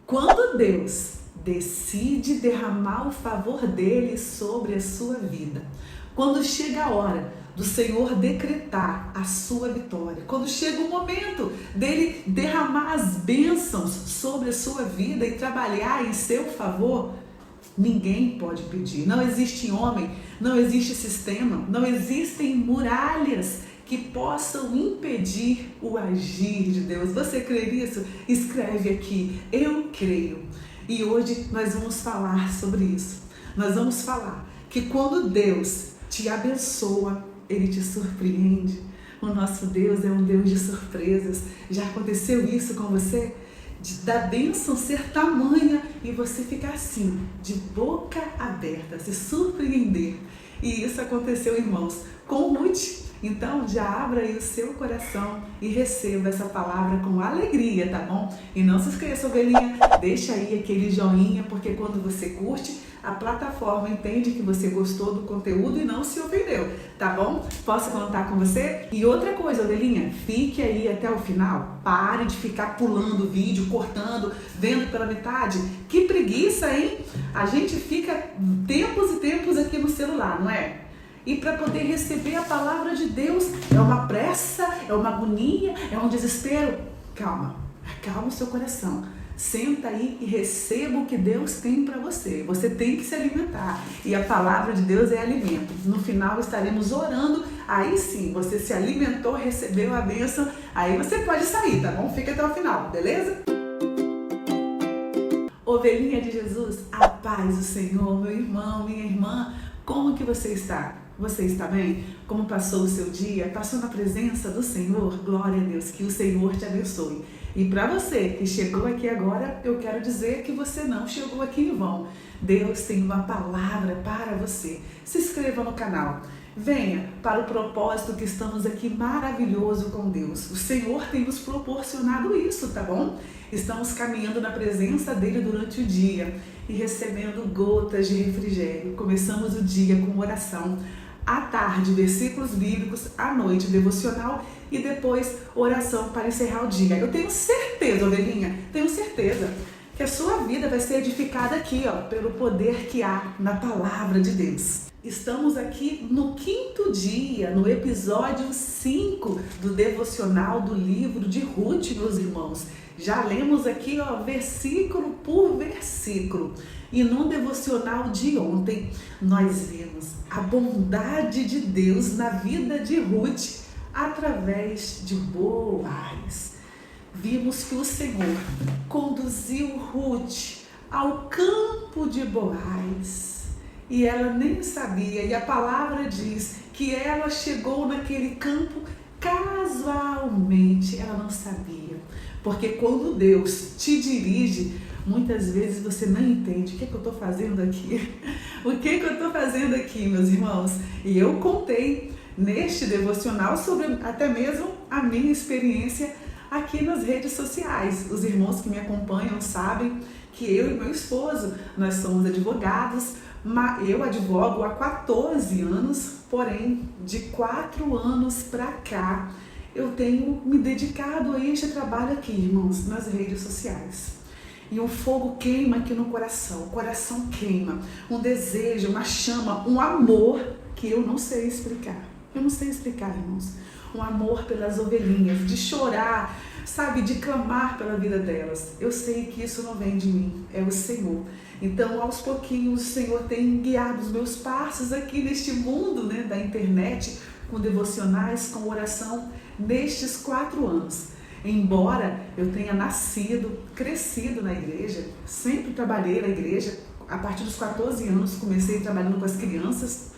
Quando Deus decide derramar o favor dele sobre a sua vida, quando chega a hora do Senhor decretar a sua vitória, quando chega o momento dele derramar as bênçãos sobre a sua vida e trabalhar em seu favor, ninguém pode pedir. Não existe homem, não existe sistema, não existem muralhas que possam impedir o agir de Deus. Você crê nisso? Escreve aqui, eu creio. E hoje nós vamos falar sobre isso. Nós vamos falar que quando Deus te abençoa, Ele te surpreende. O nosso Deus é um Deus de surpresas. Já aconteceu isso com você? Da bênção ser tamanha e você ficar assim, de boca aberta, se surpreender. E isso aconteceu, irmãos, com Ruth. Então já abra aí o seu coração e receba essa palavra com alegria, tá bom? E não se esqueça, ovelhinha, deixa aí aquele joinha, porque quando você curte, a plataforma entende que você gostou do conteúdo e não se ofendeu, tá bom? Posso contar com você? E outra coisa, ovelhinha, fique aí até o final. Pare de ficar pulando o vídeo, cortando, vendo pela metade. Que preguiça, hein? A gente fica tempos e tempos aqui no celular, não é? E para poder receber a palavra de Deus, é uma pressa, é uma agonia, é um desespero. Calma, acalma o seu coração. Senta aí e receba o que Deus tem para você. Você tem que se alimentar. E a palavra de Deus é alimento. No final estaremos orando. Aí sim, você se alimentou, recebeu a bênção. Aí você pode sair, tá bom? Fica até o final, beleza? Ovelhinha de Jesus, a paz do Senhor, meu irmão, minha irmã. Como que você está? Você está bem? Como passou o seu dia? Passou na presença do Senhor? Glória a Deus, que o Senhor te abençoe. E para você que chegou aqui agora, eu quero dizer que você não chegou aqui em vão. Deus tem uma palavra para você. Se inscreva no canal. Venha para o propósito que estamos aqui maravilhoso com Deus. O Senhor tem nos proporcionado isso, tá bom? Estamos caminhando na presença dele durante o dia e recebendo gotas de refrigério. Começamos o dia com oração. À tarde, versículos bíblicos, à noite, devocional e depois oração para encerrar o dia. Eu tenho certeza, ovelhinha, tenho certeza que a sua vida vai ser edificada aqui, ó, pelo poder que há na palavra de Deus. Estamos aqui no 5º dia, no episódio 5 do devocional do livro de Ruth, meus irmãos. Já lemos aqui, ó, versículo por versículo. E no devocional de ontem, nós vimos a bondade de Deus na vida de Ruth através de Boaz. Vimos que o Senhor conduziu Ruth ao campo de Boaz. E ela nem sabia, e a palavra diz que ela chegou naquele campo casualmente, ela não sabia. Porque quando Deus te dirige, muitas vezes você não entende o que eu estou fazendo aqui. O que eu estou fazendo aqui, meus irmãos? E eu contei neste devocional sobre até mesmo a minha experiência aqui nas redes sociais. Os irmãos que me acompanham sabem que eu e meu esposo, nós somos advogados. Eu advogo há 14 anos, porém de 4 anos para cá eu tenho me dedicado a este trabalho aqui, irmãos, nas redes sociais. E um fogo queima aqui no coração, o coração queima, um desejo, uma chama, um amor que eu não sei explicar. Eu não sei explicar, irmãos. Um amor pelas ovelhinhas, de chorar, sabe, de clamar pela vida delas. Eu sei que isso não vem de mim, é o Senhor. Então, aos pouquinhos, o Senhor tem guiado os meus passos aqui neste mundo, né, da internet, com devocionais, com oração, nestes 4 anos. Embora eu tenha nascido, crescido na igreja, sempre trabalhei na igreja, a partir dos 14 anos comecei trabalhando com as crianças,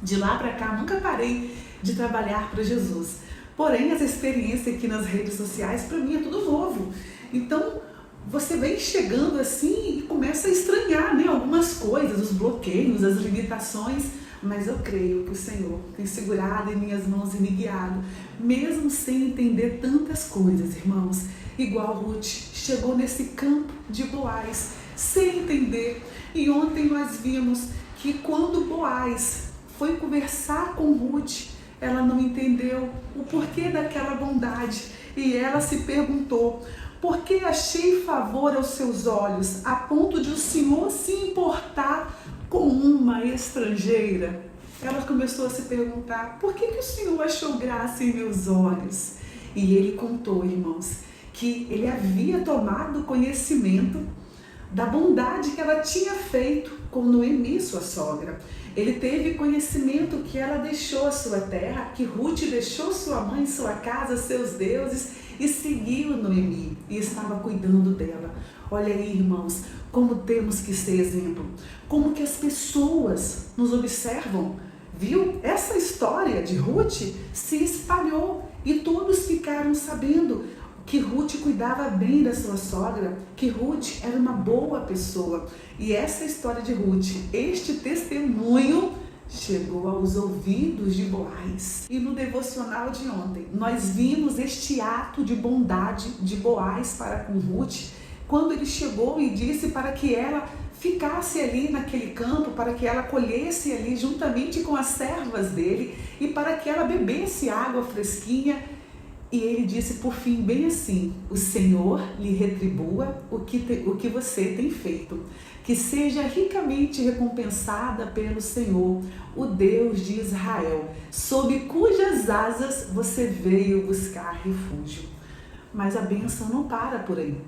de lá para cá nunca parei de trabalhar para Jesus. Porém, essa experiência aqui nas redes sociais, para mim é tudo novo. Então, você vem chegando assim e começa a estranhar, né, algumas coisas, os bloqueios, as limitações, mas eu creio que o Senhor tem segurado em minhas mãos e me guiado, mesmo sem entender tantas coisas, irmãos. Igual Ruth chegou nesse campo de Boaz, sem entender. E ontem nós vimos que quando Boaz foi conversar com Ruth, ela não entendeu o porquê daquela bondade. E ela se perguntou, porque achei favor aos seus olhos, a ponto de o Senhor se importar com uma estrangeira. Ela começou a se perguntar, por que o Senhor achou graça em meus olhos? E ele contou, irmãos, que ele havia tomado conhecimento da bondade que ela tinha feito com Noemi, sua sogra. Ele teve conhecimento que ela deixou a sua terra, que Ruth deixou sua mãe, sua casa, seus deuses e seguiu Noemi e estava cuidando dela. Olha aí, irmãos, como temos que ser exemplo, como que as pessoas nos observam. Viu? Essa história de Ruth se espalhou e todos ficaram sabendo que Ruth cuidava bem da sua sogra, que Ruth era uma boa pessoa. E essa história de Ruth, este testemunho, chegou aos ouvidos de Boaz. E no devocional de ontem, nós vimos este ato de bondade de Boaz para com Ruth, quando ele chegou e disse para que ela ficasse ali naquele campo, para que ela colhesse ali juntamente com as servas dele e para que ela bebesse água fresquinha. E ele disse por fim bem assim, o Senhor lhe retribua o que você tem feito, que seja ricamente recompensada pelo Senhor, o Deus de Israel, sob cujas asas você veio buscar refúgio. Mas a bênção não para por aí,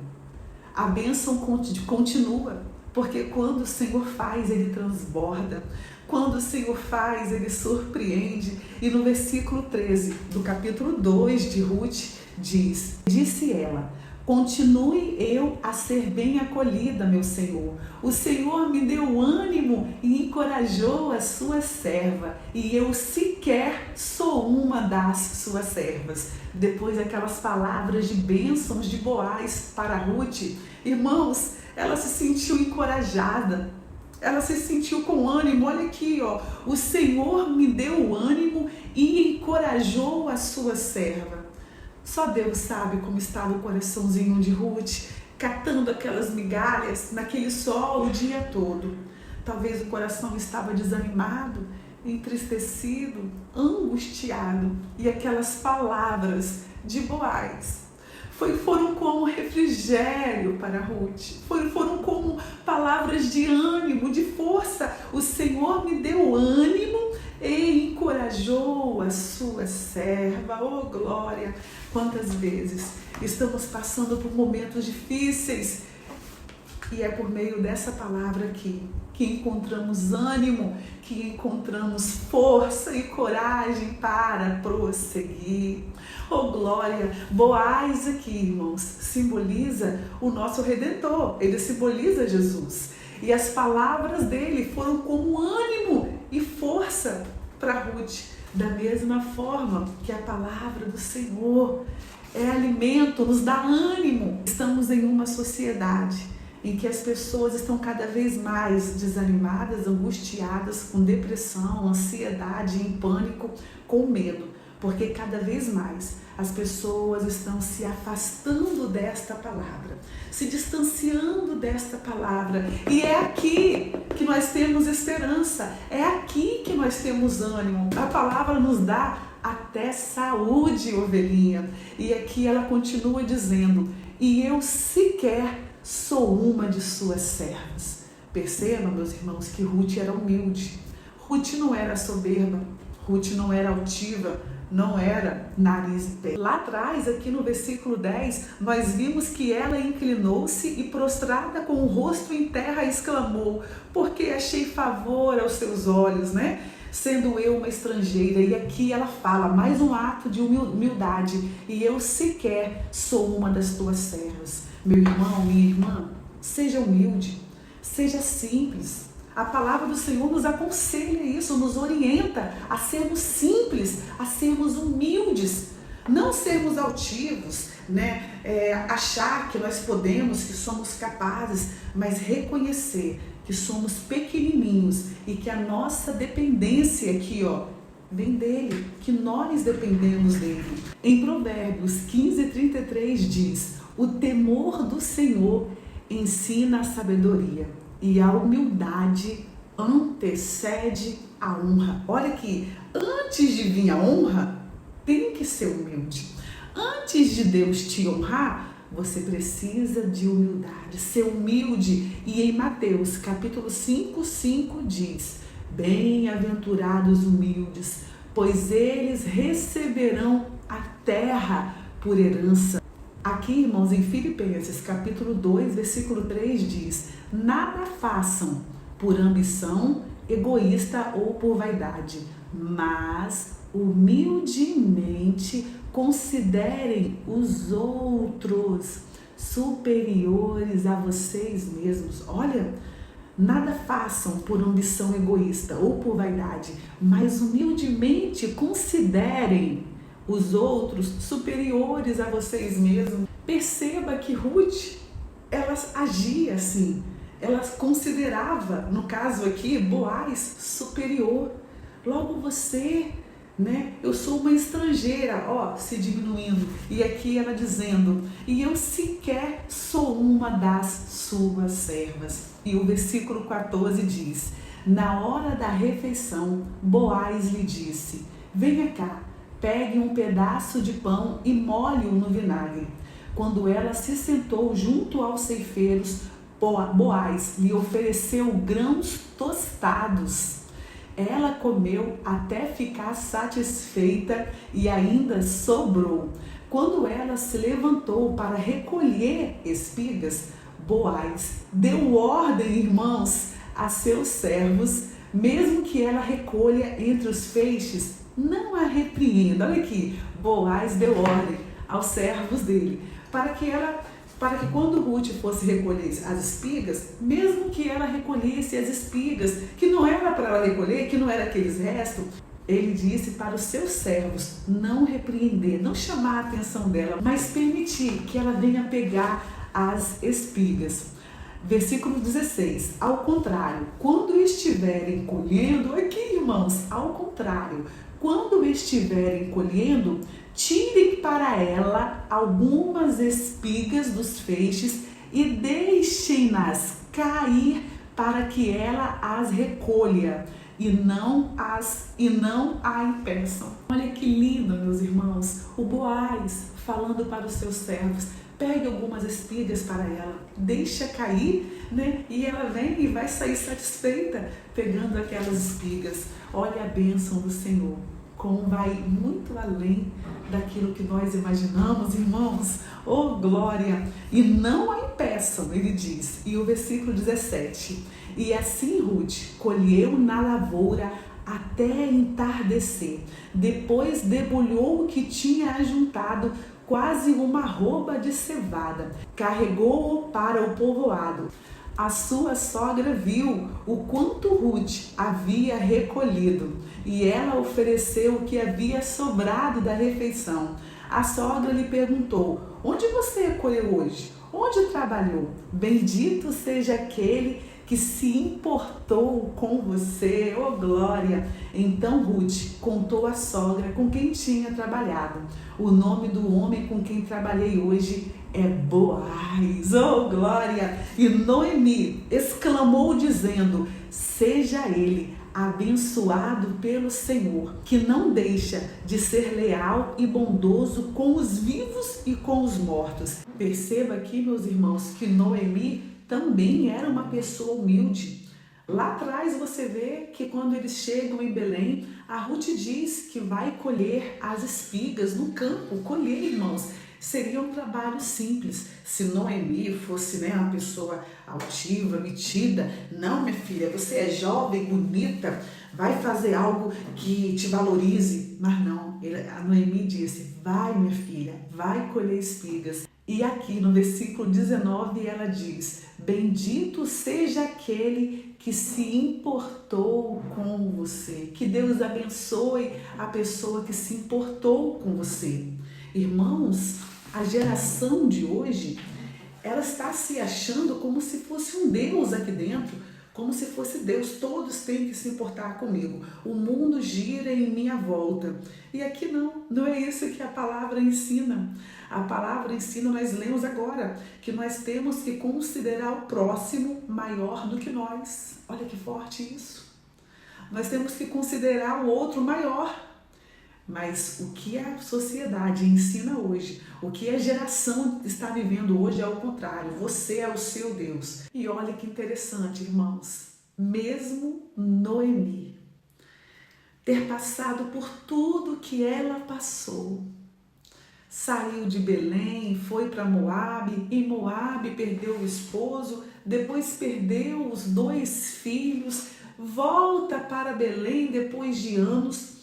a bênção continua, porque quando o Senhor faz, ele transborda. Quando o Senhor faz, ele surpreende. E no versículo 13 do capítulo 2 de Ruth diz, disse ela, continue eu a ser bem acolhida, meu Senhor. O Senhor me deu ânimo e encorajou a sua serva, e eu sequer sou uma das suas servas. Depois daquelas palavras de bênçãos de Boaz para Ruth, irmãos, ela se sentiu encorajada. Ela se sentiu com ânimo. Olha aqui, ó. O Senhor me deu ânimo e encorajou a sua serva. Só Deus sabe como estava o coraçãozinho de Ruth, catando aquelas migalhas naquele sol o dia todo. Talvez o coração estava desanimado, entristecido, angustiado. E aquelas palavras de Boaz foram como refrigério para Ruth, foram como palavras de ânimo, de força. O Senhor me deu ânimo e encorajou a sua serva. Oh, glória! Quantas vezes estamos passando por momentos difíceis e é por meio dessa palavra aqui que encontramos ânimo, que encontramos força e coragem para prosseguir. Oh, glória! Boaz aqui, irmãos, simboliza o nosso Redentor, ele simboliza Jesus. E as palavras dele foram como ânimo e força para Ruth, da mesma forma que a palavra do Senhor é alimento, nos dá ânimo. Estamos em uma sociedade em que as pessoas estão cada vez mais desanimadas, angustiadas, com depressão, ansiedade, em pânico, com medo, porque cada vez mais as pessoas estão se afastando desta palavra, se distanciando desta palavra. E é aqui que nós temos esperança, é aqui que nós temos ânimo. A palavra nos dá até saúde, ovelhinha. E aqui ela continua dizendo, e eu sequer sou uma de suas servas. Percebam, meus irmãos, que Ruth era humilde. Ruth não era soberba. Ruth não era altiva. Não era nariz em pé. Lá atrás, aqui no versículo 10, nós vimos que ela inclinou-se e prostrada com o rosto em terra exclamou, porque achei favor aos seus olhos, né? Sendo eu uma estrangeira. E aqui ela fala, mais um ato de humildade, e eu sequer sou uma das tuas servas. Meu irmão, minha irmã, seja humilde, seja simples. A palavra do Senhor nos aconselha isso, nos orienta a sermos simples, a sermos humildes, não sermos altivos, né? Achar que nós podemos, que somos capazes, mas reconhecer que somos pequenininhos e que a nossa dependência aqui, ó, vem dele, que nós dependemos dele. Em Provérbios 15:33 diz, o temor do Senhor ensina a sabedoria e a humildade antecede a honra. Olha aqui, antes de vir a honra, tem que ser humilde. Antes de Deus te honrar, você precisa de humildade, ser humilde. E em Mateus capítulo 5:5 diz: bem-aventurados humildes, pois eles receberão a terra por herança. Aqui, irmãos, em Filipenses capítulo 2, versículo 3 diz: nada façam por ambição egoísta ou por vaidade, mas humildemente considerem os outros superiores a vocês mesmos. Olha, nada façam por ambição egoísta ou por vaidade, mas humildemente considerem os outros superiores a vocês mesmos. Perceba que Ruth, ela agia assim. Ela considerava, no caso aqui, Boaz superior. Logo você, né? Eu sou uma estrangeira, ó, se diminuindo. E aqui ela dizendo: e eu sequer sou uma das suas servas. E o versículo 14 diz: na hora da refeição, Boaz lhe disse: venha cá, pegue um pedaço de pão e molhe-o no vinagre. Quando ela se sentou junto aos ceifeiros, Boaz lhe ofereceu grãos tostados. Ela comeu até ficar satisfeita e ainda sobrou. Quando ela se levantou para recolher espigas, Boaz deu ordem, irmãos, a seus servos, mesmo que ela recolha entre os feixes, não a repreenda. Olha aqui, Boaz deu ordem aos servos dele, para que quando Ruth fosse recolher as espigas, mesmo que ela recolhesse as espigas, que não era para ela recolher, que não era aqueles restos, ele disse para os seus servos não repreender, não chamar a atenção dela, mas permitir que ela venha pegar as espigas. Versículo 16, ao contrário, quando estiverem colhendo, aqui irmãos, ao contrário, quando estiverem colhendo, tirem para ela algumas espigas dos feixes e deixem-nas cair para que ela as recolha e não a impeçam. Olha que lindo, meus irmãos, o Boaz falando para os seus servos: pegue algumas espigas para ela, deixa cair, né? E ela vem e vai sair satisfeita pegando aquelas espigas. Olha a bênção do Senhor, como vai muito além daquilo que nós imaginamos, irmãos. Oh, glória! E não a impeçam, ele diz. E o versículo 17: e assim Ruth colheu na lavoura até entardecer. Depois debulhou o que tinha ajuntado, quase uma arroba de cevada. Carregou-o para o povoado. A sua sogra viu o quanto Ruth havia recolhido e ela ofereceu o que havia sobrado da refeição. A sogra lhe perguntou: onde você recolheu hoje? Onde trabalhou? Bendito seja aquele que se importou com você, oh glória! Então Ruth contou à sogra com quem tinha trabalhado. O nome do homem com quem trabalhei hoje é Boaz, oh glória! E Noemi exclamou dizendo: seja ele abençoado pelo Senhor, que não deixa de ser leal e bondoso com os vivos e com os mortos. Perceba aqui, meus irmãos, que Noemi também era uma pessoa humilde. Lá atrás você vê que quando eles chegam em Belém, a Ruth diz que vai colher as espigas no campo. Colher, irmãos, seria um trabalho simples. Se Noemi fosse, né, uma pessoa altiva, metida, não, minha filha, você é jovem, bonita, vai fazer algo que te valorize. Mas não, a Noemi disse: vai, minha filha, vai colher espigas. E aqui no versículo 19 ela diz: bendito seja aquele que se importou com você. Que Deus abençoe a pessoa que se importou com você. Irmãos, a geração de hoje, ela está se achando como se fosse um Deus aqui dentro, como se fosse Deus. Todos têm que se importar comigo. O mundo gira em minha volta. E aqui não é isso que a palavra ensina. A palavra ensina, nós lemos agora, que nós temos que considerar o próximo maior do que nós. Olha que forte isso. Nós temos que considerar o outro maior. Mas o que a sociedade ensina hoje, o que a geração está vivendo hoje é o contrário. Você é o seu Deus. E olha que interessante, irmãos. Mesmo Noemi ter passado por tudo que ela passou, saiu de Belém, foi para Moabe, em Moabe perdeu o esposo, depois perdeu os 2 filhos, volta para Belém depois de anos.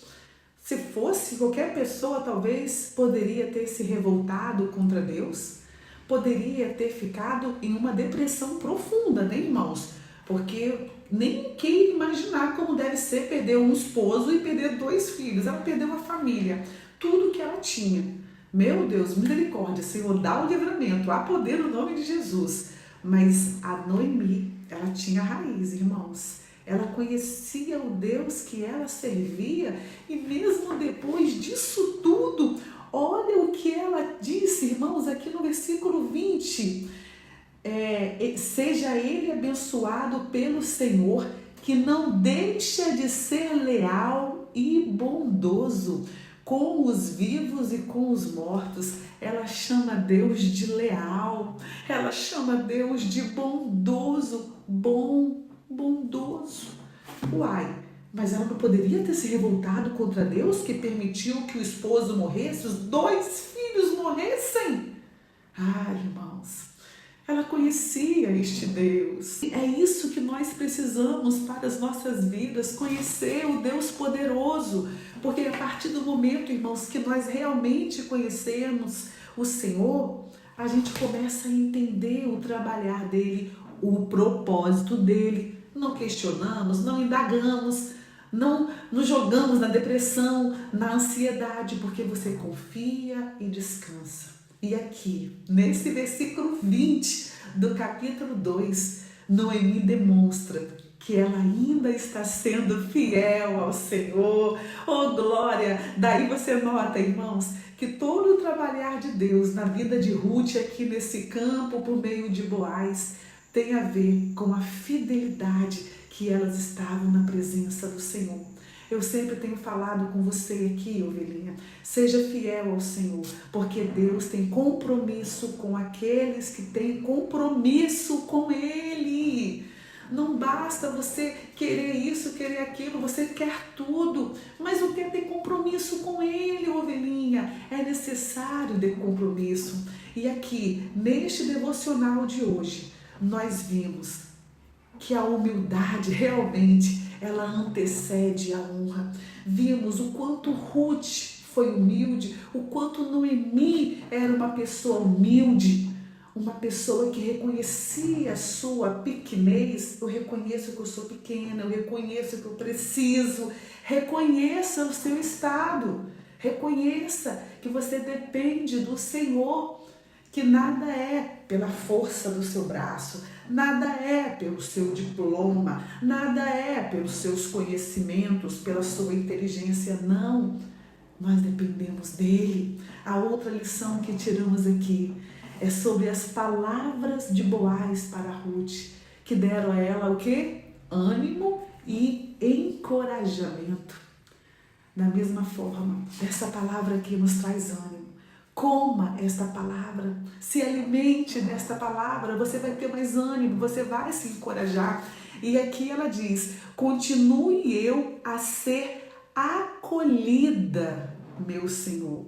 Se fosse qualquer pessoa, talvez poderia ter se revoltado contra Deus, poderia ter ficado em uma depressão profunda, né, irmãos? Porque nem quem imaginar como deve ser perder um esposo e perder 2 filhos. Ela perdeu uma família, tudo que ela tinha. Meu Deus, misericórdia, Senhor, dá o livramento, há poder no nome de Jesus. Mas a Noemi, ela tinha raiz, irmãos. Ela conhecia o Deus que ela servia e mesmo depois disso tudo, olha o que ela disse, irmãos, aqui no versículo 20. Seja ele abençoado pelo Senhor, que não deixa de ser leal e bondoso com os vivos e com os mortos. Ela chama Deus de leal, ela chama Deus de bondoso, bondoso. Uai, mas ela não poderia ter se revoltado contra Deus que permitiu que o esposo morresse, os 2 filhos morressem? Ah, irmãos, ela conhecia este Deus. É isso que nós precisamos para as nossas vidas, conhecer o Deus poderoso. Porque a partir do momento, irmãos, que nós realmente conhecemos o Senhor, a gente começa a entender o trabalhar dele, o propósito dele. Não questionamos, não indagamos, não nos jogamos na depressão, na ansiedade, porque você confia e descansa. E aqui, nesse versículo 20 do capítulo 2, Noemi demonstra que ela ainda está sendo fiel ao Senhor. Oh, glória! Daí você nota, irmãos, que todo o trabalhar de Deus na vida de Ruth aqui nesse campo, por meio de Boaz, tem a ver com a fidelidade que elas estavam na presença do Senhor. Eu sempre tenho falado com você aqui, ovelhinha, seja fiel ao Senhor, porque Deus tem compromisso com aqueles que têm compromisso com Ele. Não basta você querer isso, querer aquilo, você quer tudo, mas não quer ter compromisso com Ele, ovelhinha. É necessário ter compromisso. E aqui, neste devocional de hoje, nós vimos que a humildade realmente ela antecede a honra. Vimos o quanto Ruth foi humilde, o quanto Noemi era uma pessoa humilde, uma pessoa que reconhecia a sua pequenez. Eu reconheço que eu sou pequena, eu reconheço que eu preciso. Reconheça o seu estado, reconheça que você depende do Senhor, que nada é pela força do seu braço, nada é pelo seu diploma, nada é pelos seus conhecimentos, pela sua inteligência, não. Nós dependemos dele. A outra lição que tiramos aqui é sobre as palavras de Boaz para Ruth, que deram a ela o quê? Ânimo e encorajamento. Da mesma forma, essa palavra aqui nos traz ânimo. Coma esta palavra, se alimente desta palavra, você vai ter mais ânimo, você vai se encorajar. E aqui ela diz, continue eu a ser acolhida, meu Senhor.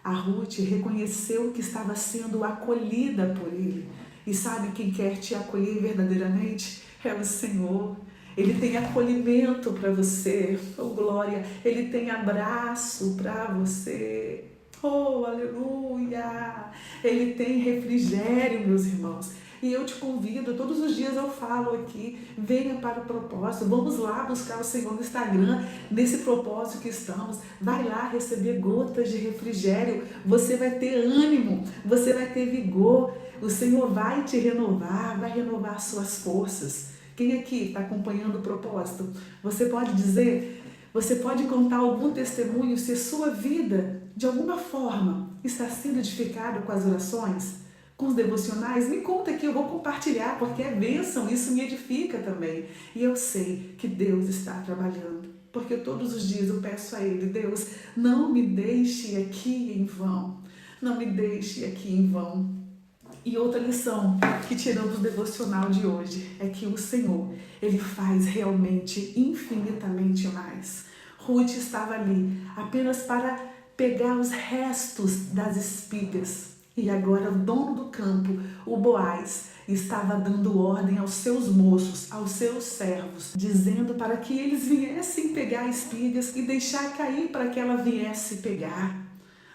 A Ruth reconheceu que estava sendo acolhida por ele. E sabe quem quer te acolher verdadeiramente? É o Senhor. Ele tem acolhimento para você, oh glória, ele tem abraço para você. Oh, aleluia! Ele tem refrigério, meus irmãos. E eu te convido, todos os dias eu falo aqui, venha para o propósito, vamos lá buscar o Senhor no Instagram, nesse propósito que estamos. Vai lá receber gotas de refrigério, você vai ter ânimo, você vai ter vigor, o Senhor vai te renovar, vai renovar suas forças. Quem aqui está acompanhando o propósito? Você pode dizer... Você pode contar algum testemunho se sua vida, de alguma forma, está sendo edificada com as orações, com os devocionais? Me conta aqui, eu vou compartilhar, porque é bênção, isso me edifica também. E eu sei que Deus está trabalhando. porque todos os dias eu peço a Ele: Deus, não me deixe aqui em vão, não me deixe aqui em vão. E outra lição que tiramos do devocional de hoje é que o Senhor, Ele faz realmente infinitamente mais. Ruth estava ali apenas para pegar os restos das espigas. E agora o dono do campo, o Boaz, estava dando ordem aos seus moços, aos seus servos, dizendo para que eles viessem pegar espigas e deixar cair para que ela viesse pegar.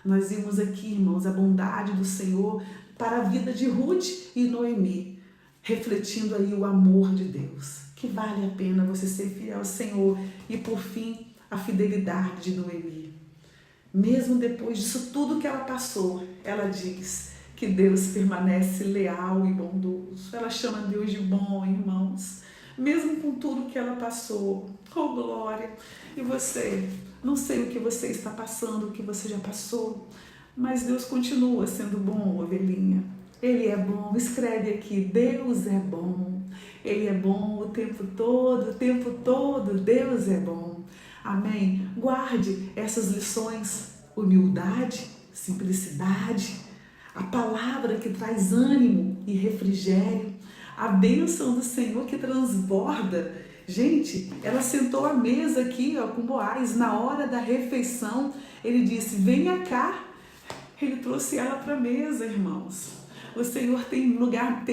Nós vimos aqui, irmãos, a bondade do Senhor para a vida de Ruth e Noemi, refletindo aí o amor de Deus, que vale a pena você ser fiel ao Senhor. E por fim, a fidelidade de Noemi. Mesmo depois disso tudo que ela passou, ela diz que Deus permanece leal e bondoso. Ela chama Deus de bom, irmãos, mesmo com tudo que ela passou. Oh, glória! E você? Não sei o que você está passando, o que você já passou, mas Deus continua sendo bom, ovelhinha. Ele é bom. Escreve aqui: Deus é bom. Ele é bom o tempo todo, Deus é bom. Amém? Guarde essas lições: humildade, simplicidade, a palavra que traz ânimo e refrigério, a bênção do Senhor que transborda. Gente, ela sentou à mesa aqui, ó, com Boaz, na hora da refeição. Ele disse: venha cá. Ele trouxe ela para a mesa, irmãos. O Senhor tem lugar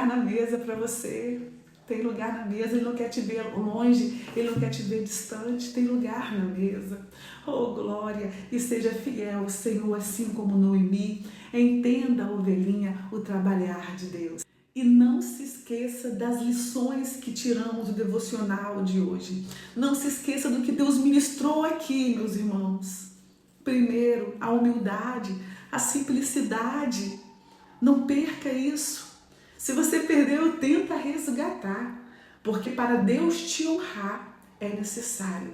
na mesa para você. Tem lugar na mesa. Ele não quer te ver longe, Ele não quer te ver distante. Tem lugar na mesa. Oh, glória! E seja fiel ao Senhor, assim como Noemi. Entenda, ovelhinha, o trabalhar de Deus. E não se esqueça das lições que tiramos do devocional de hoje. Não se esqueça do que Deus ministrou aqui, meus irmãos. Primeiro, a humildade, a simplicidade. Não perca isso. Se você perdeu, tenta resgatar. Porque para Deus te honrar é necessário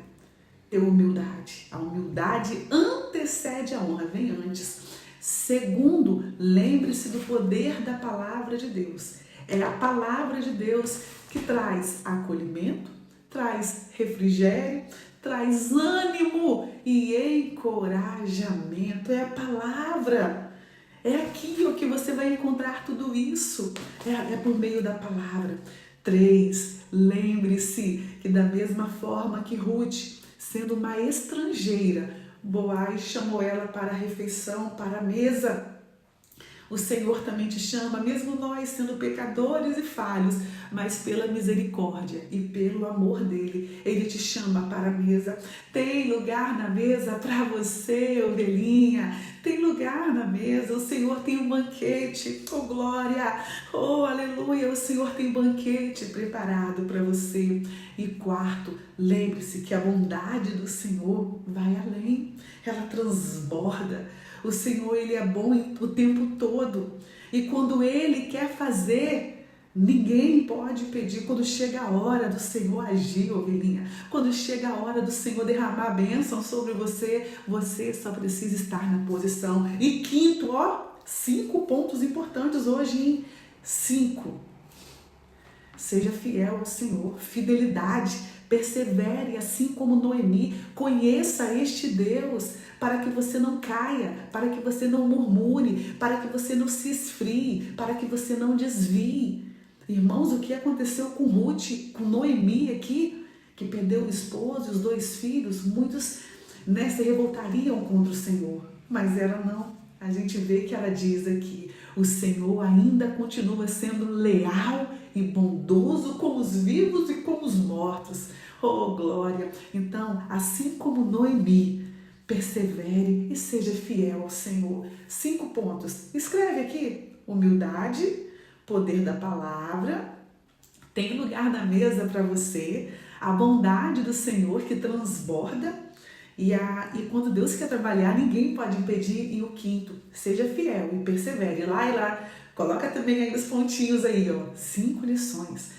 ter humildade. A humildade antecede a honra, vem antes. Segundo, lembre-se do poder da palavra de Deus. É a palavra de Deus que traz acolhimento, traz refrigério, traz ânimo e encorajamento. É a palavra. É aqui que você vai encontrar tudo isso. É por meio da palavra. 3. Lembre-se que da mesma forma que Ruth, sendo uma estrangeira, Boaz chamou ela para a refeição, para a mesa. O Senhor também te chama, mesmo nós sendo pecadores e falhos, mas pela misericórdia e pelo amor dele, Ele te chama para a mesa. Tem lugar na mesa para você, ovelhinha. Tem lugar na mesa. O Senhor tem um banquete. Oh, glória! Oh, aleluia! O Senhor tem um banquete preparado para você. E 4, lembre-se que a bondade do Senhor vai além. Ela transborda. O Senhor, Ele é bom o tempo todo. E quando Ele quer fazer, ninguém pode pedir. Quando chega a hora do Senhor agir, ovelhinha, quando chega a hora do Senhor derramar a bênção sobre você, você só precisa estar na posição. E 5, 5 pontos importantes hoje, hein? 5. Seja fiel ao Senhor, fidelidade, persevere assim como Noemi, conheça este Deus para que você não caia, para que você não murmure, para que você não se esfrie, para que você não desvie. Irmãos, o que aconteceu com Ruth, com Noemi aqui, que perdeu o esposo e os 2 filhos, muitos se revoltariam contra o Senhor, mas ela não. A gente vê que ela diz aqui: o Senhor ainda continua sendo leal e bondoso com os vivos e com os mortos. Oh, glória! Então, assim como Noemi, persevere e seja fiel ao Senhor. 5 pontos. Escreve aqui: humildade, poder da palavra, tem lugar na mesa para você, a bondade do Senhor que transborda. E quando Deus quer trabalhar, ninguém pode impedir. E o 5, seja fiel e persevere. Lá, coloca também aí os pontinhos aí, 5 lições.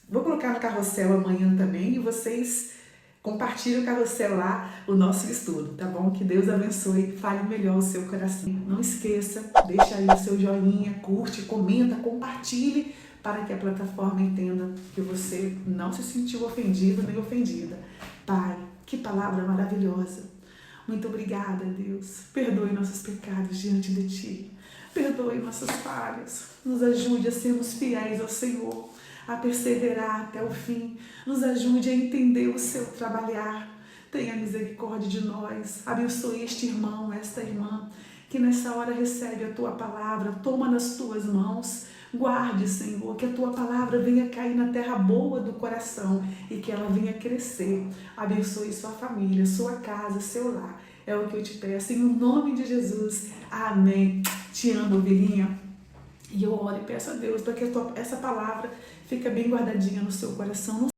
Vou colocar no carrossel amanhã também e vocês compartilhem o carrossel lá, o nosso estudo, tá bom? Que Deus abençoe, fale melhor o seu coração. Não esqueça, deixa aí o seu joinha, curte, comenta, compartilhe, para que a plataforma entenda que você não se sentiu ofendido nem ofendida. Pai, Que palavra maravilhosa. Muito obrigada, Deus. Perdoe nossos pecados diante de Ti. Perdoe nossas falhas. Nos ajude a sermos fiéis ao Senhor, a perseverar até o fim. Nos ajude a entender o Seu trabalhar. Tenha misericórdia de nós. Abençoe este irmão, esta irmã, que nessa hora recebe a Tua palavra. Toma nas Tuas mãos. Guarde, Senhor, que a Tua palavra venha cair na terra boa do coração e que ela venha crescer. Abençoe sua família, sua casa, seu lar. É o que eu te peço, em nome de Jesus. Amém. Te amo, ovelhinha. E eu oro e peço a Deus para que essa palavra fique bem guardadinha no seu coração.